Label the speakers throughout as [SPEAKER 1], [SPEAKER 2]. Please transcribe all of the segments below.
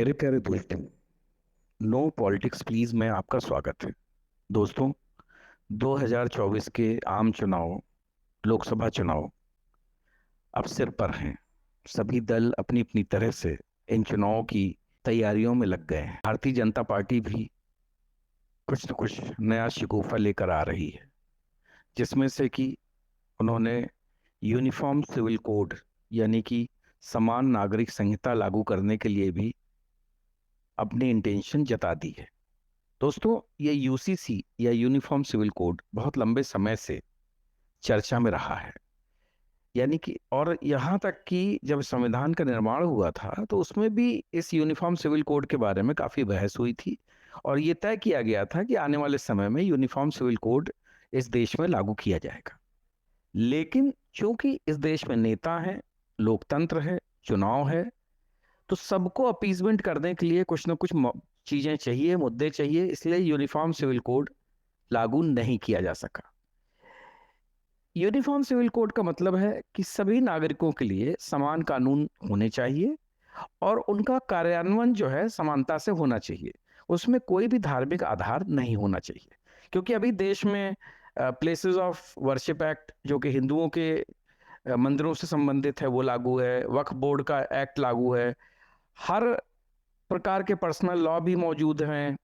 [SPEAKER 1] मेरे प्यारे दोस्तों, नो पॉलिटिक्स प्लीज में आपका स्वागत है। दोस्तों, 2024 के आम चुनाव, लोकसभा चुनाव अब सिर पर हैं। सभी दल अपनी अपनी तरह से इन चुनावों की तैयारियों में लग गए हैं। भारतीय जनता पार्टी भी कुछ न कुछ नया शिकूफा लेकर आ रही है, जिसमें से कि उन्होंने यूनिफॉर्म सिविल कोड यानी कि समान नागरिक संहिता लागू करने के लिए भी अपनी इंटेंशन जता दी है। दोस्तों, ये यूसीसी या यूनिफॉर्म सिविल कोड बहुत लंबे समय से चर्चा में रहा है। यानी कि और यहाँ तक कि जब संविधान का निर्माण हुआ था तो उसमें भी इस यूनिफॉर्म सिविल कोड के बारे में काफी बहस हुई थी, और ये तय किया गया था कि आने वाले समय में यूनिफॉर्म सिविल कोड इस देश में लागू किया जाएगा। लेकिन चूंकि इस देश में नेता हैं, लोकतंत्र है, चुनाव है, तो सबको अपीजमेंट करने के लिए कुछ ना कुछ चीजें चाहिए, मुद्दे चाहिए, इसलिए यूनिफॉर्म सिविल कोड लागू नहीं किया जा सका। यूनिफॉर्म सिविल कोड का मतलब है कि सभी नागरिकों के लिए समान कानून होने चाहिए और उनका कार्यान्वयन जो है समानता से होना चाहिए। उसमें कोई भी धार्मिक आधार नहीं होना चाहिए, क्योंकि अभी देश में प्लेसेस ऑफ वर्शिप एक्ट जो कि हिंदुओं के मंदिरों से संबंधित है वो लागू है, वक्फ बोर्ड का एक्ट लागू है, हर प्रकार के पर्सनल लॉ भी मौजूद हैं।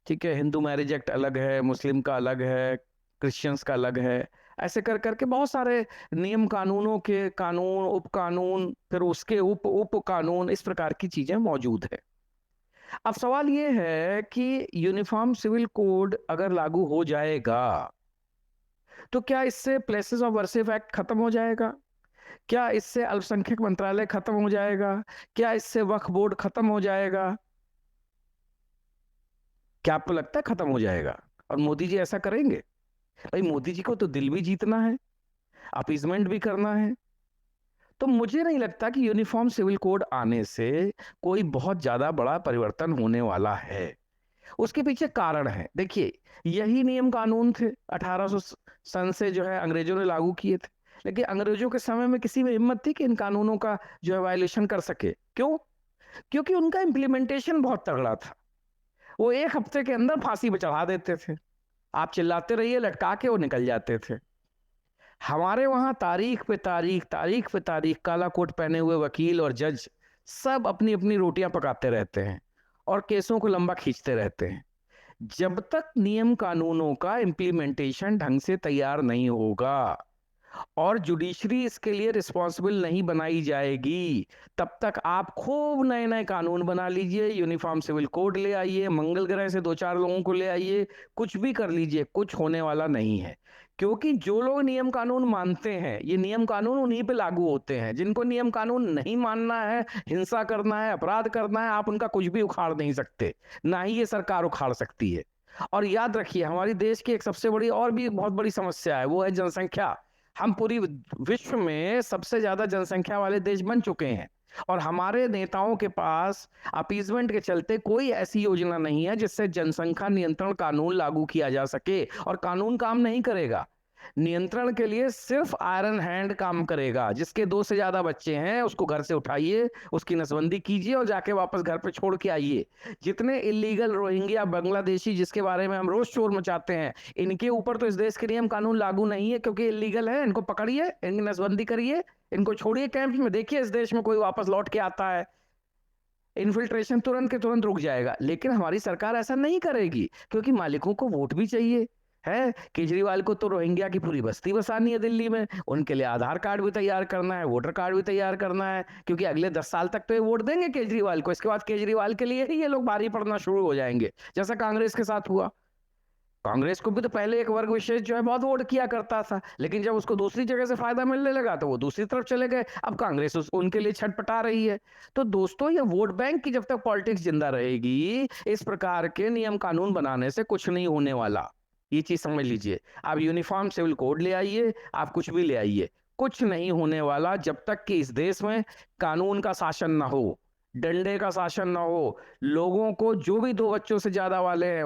[SPEAKER 1] ठीक है, हिंदू मैरिज एक्ट अलग है, मुस्लिम का अलग है, क्रिश्चियंस का अलग है। ऐसे कर करके बहुत सारे नियम कानूनों के कानून, उप कानून, फिर उसके उप उप कानून, इस प्रकार की चीजें मौजूद है। अब सवाल ये है कि यूनिफॉर्म सिविल कोड अगर लागू हो जाएगा तो क्या इससे प्लेसेस ऑफ वर्शिप एक्ट खत्म हो जाएगा? क्या इससे अल्पसंख्यक मंत्रालय खत्म हो जाएगा? क्या इससे वक्फ बोर्ड खत्म हो जाएगा? क्या आपको लगता है खत्म हो जाएगा? और मोदी जी ऐसा करेंगे? भाई, मोदी जी को तो दिल भी जीतना है, अपीजमेंट भी करना है। तो मुझे नहीं लगता कि यूनिफॉर्म सिविल कोड आने से कोई बहुत ज्यादा बड़ा परिवर्तन होने वाला है। उसके पीछे कारण है। देखिए, यही नियम कानून थे 1800 सन से जो है अंग्रेजों ने लागू किए थे। लेकिन अंग्रेजों के समय में किसी में हिम्मत थी कि इन कानूनों का जो है वायलेशन कर सके? क्यों? क्योंकि उनका इम्प्लीमेंटेशन बहुत तगड़ा था। वो एक हफ्ते के अंदर फांसी पे चढ़ा देते थे। आप चिल्लाते रहिए, लटका के वो निकल जाते थे। हमारे वहां तारीख पे तारीख, तारीख पे तारीख, काला कोट पहने हुए वकील और जज सब अपनी अपनी रोटियां पकाते रहते हैं और केसों को लंबा खींचते रहते हैं। जब तक नियम कानूनों का इम्प्लीमेंटेशन ढंग से तैयार नहीं होगा और जुडिशरी इसके लिए रिस्पॉन्सिबल नहीं बनाई जाएगी, तब तक आप खूब नए नए कानून बना लीजिए, यूनिफॉर्म सिविल कोड ले आइए, मंगल ग्रह से दो चार लोगों को ले आइए, कुछ भी कर लीजिए, कुछ होने वाला नहीं है। क्योंकि जो लोग नियम कानून मानते हैं, ये नियम कानून उन्हीं पे लागू होते हैं। जिनको नियम कानून नहीं मानना है, हिंसा करना है, अपराध करना है, आप उनका कुछ भी उखाड़ नहीं सकते, ना ही ये सरकार उखाड़ सकती है। और याद रखिए, हमारी देश की एक सबसे बड़ी और भी बहुत बड़ी समस्या है, वो है जनसंख्या। हम पूरी विश्व में सबसे ज्यादा जनसंख्या वाले देश बन चुके हैं, और हमारे नेताओं के पास अपीजमेंट के चलते कोई ऐसी योजना नहीं है जिससे जनसंख्या नियंत्रण कानून लागू किया जा सके। और कानून काम नहीं करेगा। नियंत्रण के लिए सिर्फ आयरन हैंड काम करेगा। जिसके दो से ज्यादा बच्चे हैं उसको घर से उठाइए, उसकी नसबंदी कीजिए और जाके वापस घर पे छोड़ के आइए। जितने इलीगल रोहिंग्या, बांग्लादेशी, जिसके बारे में हम रोज शोर मचाते हैं, इनके ऊपर तो इस देश के नियम कानून लागू नहीं है, क्योंकि इलीगल है। इनको पकड़िए, इनकी नसबंदी करिए, इनको छोड़िए कैंप में, देखिए इस देश में कोई वापस लौट के आता है, इन्फिल्ट्रेशन तुरंत के तुरंत रुक जाएगा। लेकिन हमारी सरकार ऐसा नहीं करेगी, क्योंकि मालिकों को वोट भी चाहिए है। केजरीवाल को तो रोहिंग्या की पूरी बस्ती बसानी है दिल्ली में, उनके लिए आधार कार्ड भी तैयार करना है, वोटर कार्ड भी तैयार करना है, क्योंकि अगले 10 साल तक तो ये वोट देंगे केजरीवाल को। इसके बाद केजरीवाल के लिए ही ये लोग भारी पड़ना शुरू हो जाएंगे, जैसा कांग्रेस के साथ हुआ। कांग्रेस को भी तो पहले एक वर्ग विशेष जो है बहुत वोट किया करता था, लेकिन जब उसको दूसरी जगह से फायदा मिलने लगा तो वो दूसरी तरफ चले गए। अब कांग्रेस उनके लिए छटपटा रही है। तो दोस्तों, ये वोट बैंक की जब तक पॉलिटिक्स जिंदा रहेगी, इस प्रकार के नियम कानून बनाने से कुछ नहीं होने वाला। ये चीज समझ लीजिए। आप यूनिफॉर्म सिविल कोड ले आइए, आप कुछ भी ले आइए, कुछ नहीं होने वाला जब तक कि इस देश में कानून का शासन ना हो, डंडे का शासन ना हो। लोगों को, जो भी दो बच्चों से ज्यादा वाले हैं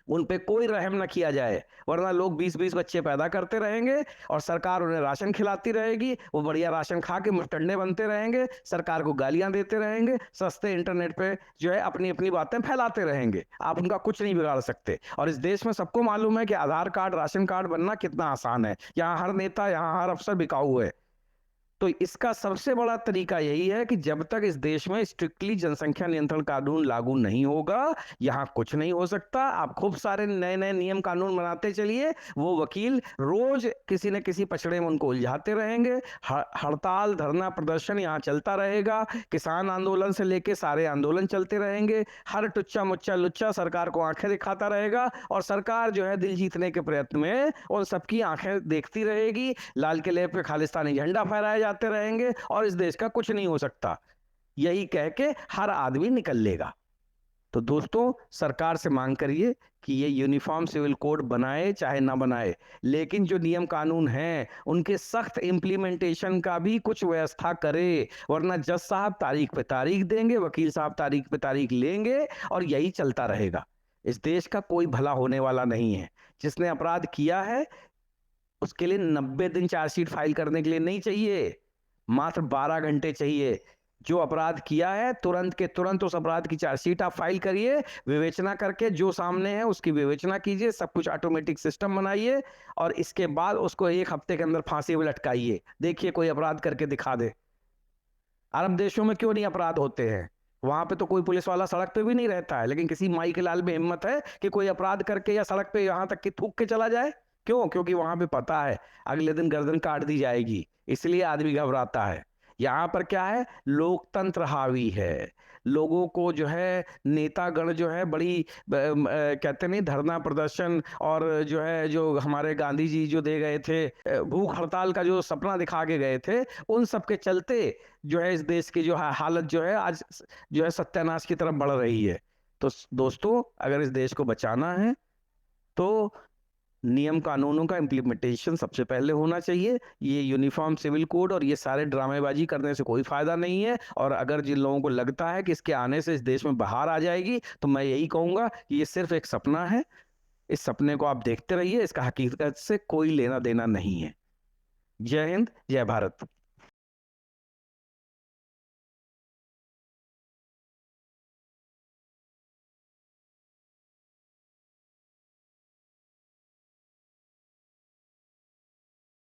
[SPEAKER 1] उन पे कोई रहम न किया जाए, वरना लोग 20-20 बच्चे पैदा करते रहेंगे और सरकार उन्हें राशन खिलाती रहेगी, वो बढ़िया राशन खा के मुफ्तंडे बनते रहेंगे, सरकार को गालियां देते रहेंगे, सस्ते इंटरनेट पे जो है अपनी अपनी बातें फैलाते रहेंगे। आप उनका कुछ नहीं बिगाड़ सकते। और इस देश में सबको मालूम है कि आधार कार्ड, राशन कार्ड बनना कितना आसान है। यहाँ हर नेता, यहाँ हर अफसर बिकाऊ है। तो इसका सबसे बड़ा तरीका यही है कि जब तक इस देश में स्ट्रिक्टली जनसंख्या नियंत्रण कानून लागू नहीं होगा, यहां कुछ नहीं हो सकता। आप खूब सारे नए नए नियम कानून बनाते चलिए, वो वकील रोज किसी न किसी पचड़े में उनको उलझाते रहेंगे। हड़ताल, धरना, प्रदर्शन यहाँ चलता रहेगा। किसान आंदोलन से लेके सारे आंदोलन चलते रहेंगे। हर टुच्चा मुच्चा लुच्चा सरकार को आंखें दिखाता रहेगा और सरकार जो है दिल जीतने के प्रयत्न में उन सबकी आंखें देखती रहेगी। लाल किले पे खालिस्तानी झंडा फहराया जाते रहेंगे और इस देश का कुछ नहीं हो सकता, यही कह के हर आदमी निकल लेगा। तो दोस्तों, सरकार से मांग करिए कि ये यूनिफॉर्म सिविल कोड बनाए चाहे ना बनाए, लेकिन जो नियम कानून हैं उनके सख्त इंप्लीमेंटेशन का भी कुछ व्यवस्था करे, वरना जज साहब तारीख पे तारीख देंगे, वकील साहब तारीख पे तारीख लेंगे और यही चलता रहेगा। इस देश का कोई भला होने वाला नहीं है। जिसने अपराध किया है उसके लिए 90 दिन चार्जशीट फाइल करने के लिए नहीं चाहिए, मात्र 12 घंटे चाहिए। जो अपराध किया है तुरंत के तुरंत उस अपराध की चार्जशीट आप फाइल करिए, विवेचना करके जो सामने है उसकी विवेचना कीजिए, सब कुछ ऑटोमेटिक सिस्टम बनाइए और इसके बाद उसको 1 हफ्ते के अंदर फांसी में लटकाइए। देखिए कोई अपराध करके दिखा दे। अरब देशों में क्यों नहीं अपराध होते हैं? वहां पे तो कोई पुलिस वाला सड़क पे भी नहीं रहता है, लेकिन किसी माई के लाल में हिम्मत है कि कोई अपराध करके या सड़क पे यहां तक कि थूक के चला जाए। क्यों? क्योंकि वहां पे पता है अगले दिन गर्दन काट दी जाएगी, इसलिए आदमी घबराता है। यहाँ पर क्या है, लोकतंत्र हावी है। लोगों को जो है नेतागण जो है बड़ी कहते नहीं, धरना प्रदर्शन और जो है जो हमारे गांधी जी जो दे गए थे, भूख हड़ताल का जो सपना दिखा के गए थे, उन सब के चलते जो है इस देश की जो है हालत जो है आज जो है सत्यानाश की तरफ बढ़ रही है। तो दोस्तों, अगर इस देश को बचाना है तो नियम कानूनों का इम्प्लीमेंटेशन सबसे पहले होना चाहिए। ये यूनिफॉर्म सिविल कोड और ये सारे ड्रामेबाजी करने से कोई फायदा नहीं है। और अगर जिन लोगों को लगता है कि इसके आने से इस देश में बाहर आ जाएगी, तो मैं यही कहूंगा कि ये सिर्फ एक सपना है। इस सपने को आप देखते रहिए, इसका हकीकत से कोई लेना देना नहीं है। जय हिंद, जय भारत।